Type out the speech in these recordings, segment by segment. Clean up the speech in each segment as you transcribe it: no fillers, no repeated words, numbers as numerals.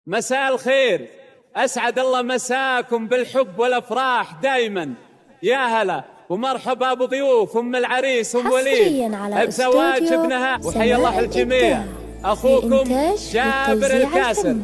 مساء الخير، أسعد الله مساكم بالحب والأفراح دايما. يا هلا ومرحبا بضيوف أم العريس أم وليد بزواج ابنها، وحيا الله الجميع. أخوكم جابر الكاسر.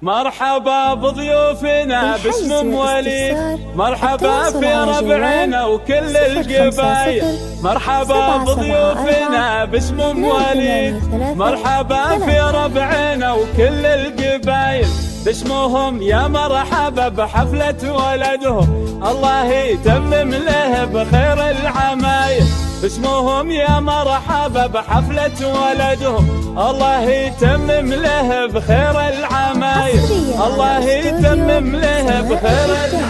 مرحبا بضيوفنا باسم ام وليد، مرحبا في ربعنا وكل القبايل. مرحبا بضيوفنا باسم ام وليد، مرحبا في ربعنا وكل القبايل. باسمهم يا مرحبا بحفلة ولدهم، الله يتمم له بخير العمايل. باسمهم يا مرحبا بحفلة ولدهم، الله يتمم له بخير العمايل. الله يتمم له بخير العمايل.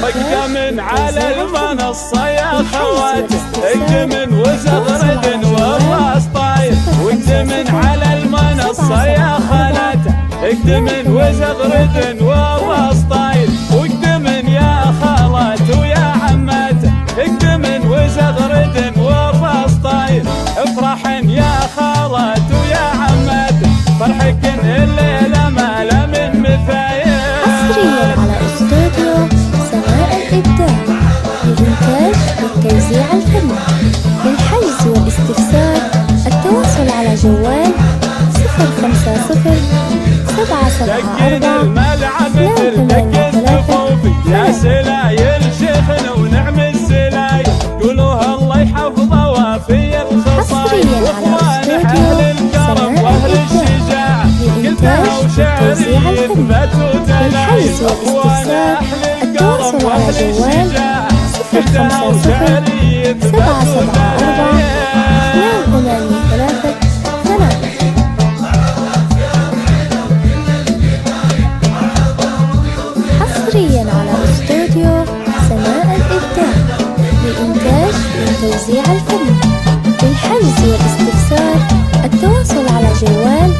اقدم على المنصة يا خواتي، اقدم وزغرد والراس طاير. واقدم على المنصة يا خالاتي، اقدم وزغرد والراس طاير. واقدم يا خالات ويا عمات، اقدم وزغرد والراس طاير. افرحن يا خالات ويا عمات، فرحكن الليلة ما له من مثايل. حصريا على استوديو سماء الإبداع للإنتاج والتوزيع الفني. للحجز والاستفسار التواصل على جوال 050 774 الملعب تلتقت صفوفي. يا سلايل شيخنا ونعم السلايل، قولوها الله يحفظه وفي الخصايل. واخوان اهل الكرم واهل الشجاعة، قلتها وشعري يثبت وتلايل. اخوان اهل الكرم واهل الشجاعة، قلتها وشعري يثبت وتلايل. حصريا على استوديو سماء الإبداع للإنتاج والتوزيع الفني. للحجز والاستفسار التواصل على جوال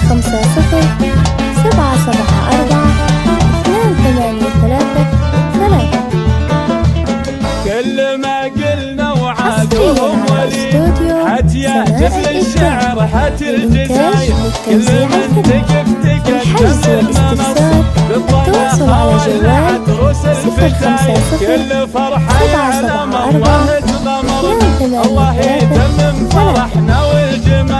050 774 283 كل ما قلنا وعادهم وليد، حتى جفل الشعر حتى الجزاير. كل من تقف تقدم المنصة بالطلاقة والعد روس الفتاير. كل فرحة يعلم الله تضمرنا، الله يتمم فرحنا والجمال.